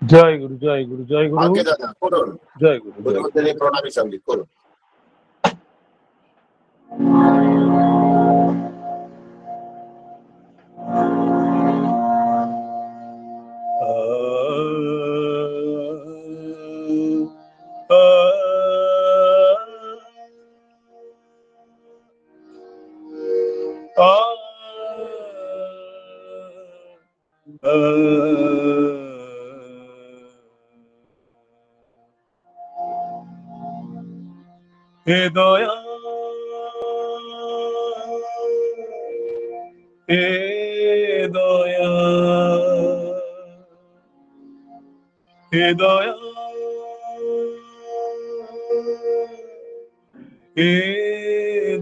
জয় গুরু, জয় গুরু, জয় গুরু, আগে দাদা করুন, জয় গুরু, জয় গুরু। উদ্বোধনী প্রণামী সঙ্গীত করুন। হে দয়া, হে দয়া, হে দয়া, হে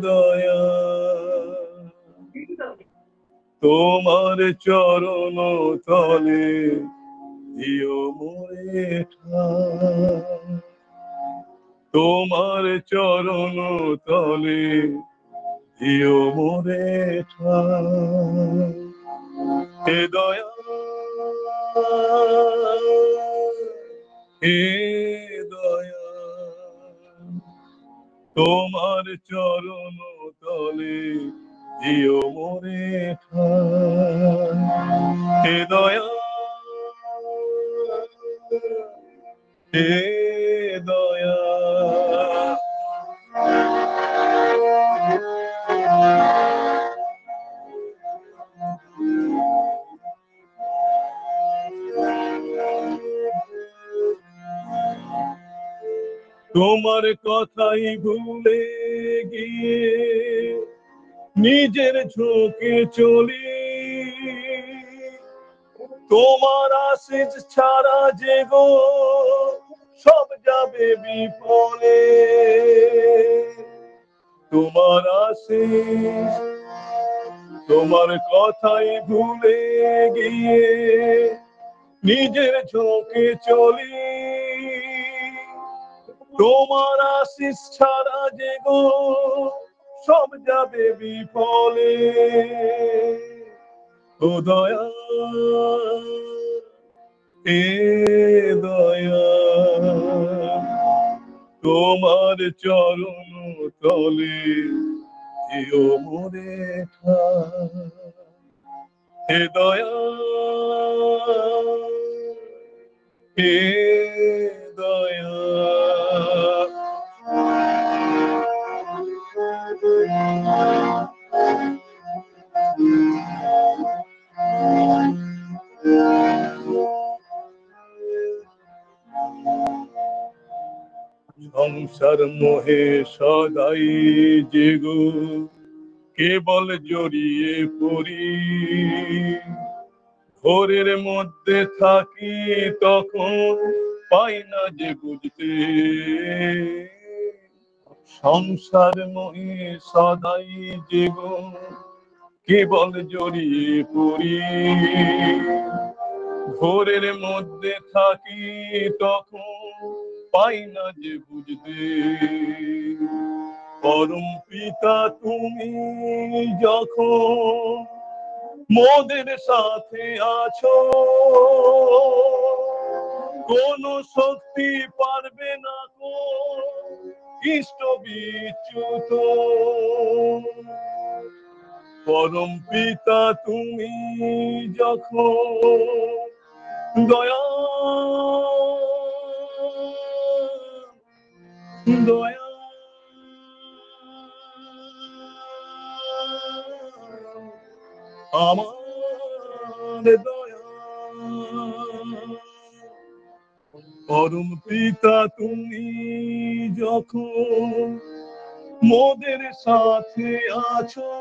দয়া, তোমার চরণ তলে দিও মোরে ঠাঁই, তোমার চরণ তলে দিও মোরে ঠাঁই। হে দয়া, হে দয়া, তোমার চরণ তলে দিও মোরে ঠাঁই। হে দয়া, হে দয়া, তোমার কথাই ভুলে গিয়ে নিজের ঝোঁকে চলি, তোমার আশিস ছাড়া যে গো সব যাবে বিফলে। তোমার আশিস, তোমার কথাই ভুলে গিয়ে নিজের ঝোঁকে চলি, তোমার আশিস ছাড়া যে গো সব যাবে বিফলে। ও দয়া, হে দয়া, তোমার চরণ তলে দিও মোরে ঠাঁই। হে দয়া, হে দয়া, সংসার মোহে সদাই যে গো কেবল জড়িয়ে পড়ি, ঘোরের মধ্যে থাকি তখন পাই না যে বুঝতে। সংসার মোহে সদাই যে গো কেবল জড়িয়ে পড়ি, ঘোরের মধ্যে থাকি তখন পাই না যে বুঝতে। পরম পিতা তুমি যখন মোদের সাথে আছো, কোন শক্তি পারবে না কো ইষ্ট বিচ্যুত। পরম পিতা তুমি যখন দয়া, দয়া, আমার দয়া, পরম পিতা তুমি যখন মোদের সাথে আছো,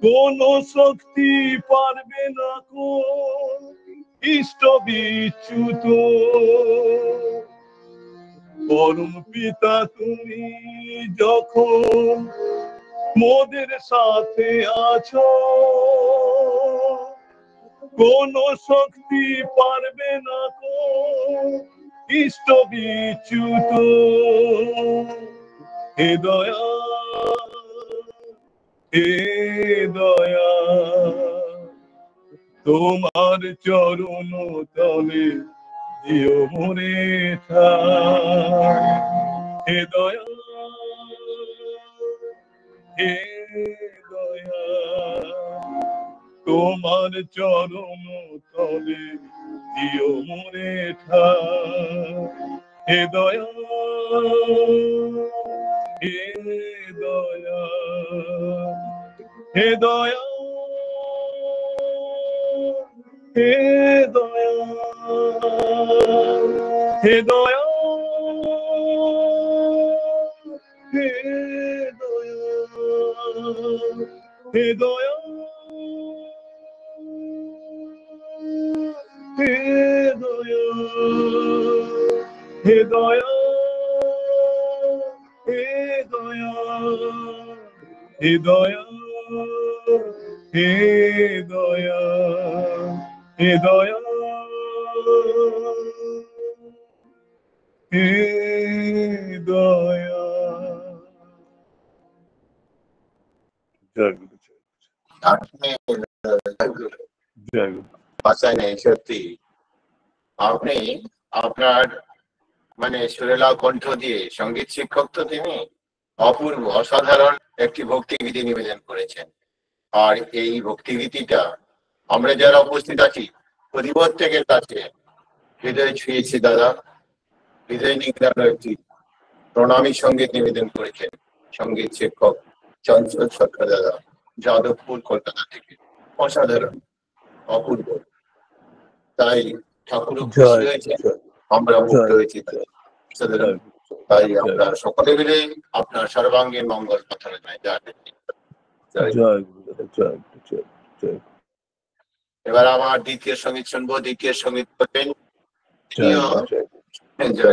কোন শক্তি পারবে না কো ইষ্ট বিচ্যুত। পরম পিতা তুমি যখন মোদের সাথে আছো, কোন শক্তি পারবে না কো ইষ্ট বিচ্যুত। হে দয়া, হে দয়া, তোমার চরণ তলে দিও মোরে ঠাই। হে দয়া, হে দয়া, তোমার চরণ তলে দিও মোরে ঠাই। হে দয়া, হে দয়া, হে দয়া, হে দয়া, হে দয়া, হে দয়া, হে দয়া, হে দয়া, হে দয়া, হে দয়া, হে দয়া, হে দয়া, হে দয়া, হে দয়া। জয় গুরু, আপনি জয় গুরু। বাসায় নেই সত্যি। আপনি আপনার মানে সুরেলা কণ্ঠ দিয়ে সঙ্গীত শিক্ষক তো তিনি অপূর্ব অসাধারণ একটি ভক্তিগীতি নিবেদন করেছেন। আর এই ভক্তিগীতিটা আমরা যারা উপস্থিত আছি প্রতিপ্রত্যেকের কাছে হৃদয় ছুঁয়েছি দাদা। হৃদয় নিগ্রানো একটি প্রণামী সঙ্গীত নিবেদন করেছেন সঙ্গীত শিক্ষক চঞ্চল সরকার দাদা, যাদবপুর, কলকাতা থেকে। অসাধারণ, অপূর্ব। তাই ঠাকুরও খুশি হয়েছে, আমরা মুক্ত হয়েছি। সাধারণ। তাই আমরা সকলে মিলে আপনার সর্বাঙ্গীন মঙ্গল প্রার্থনা জানাই। জয় গুরু, জয় জয় জয়। এবার আমার দ্বিতীয় সঙ্গীত শুনবো। দ্বিতীয় সঙ্গীত করবেন জয় জয়। জয়।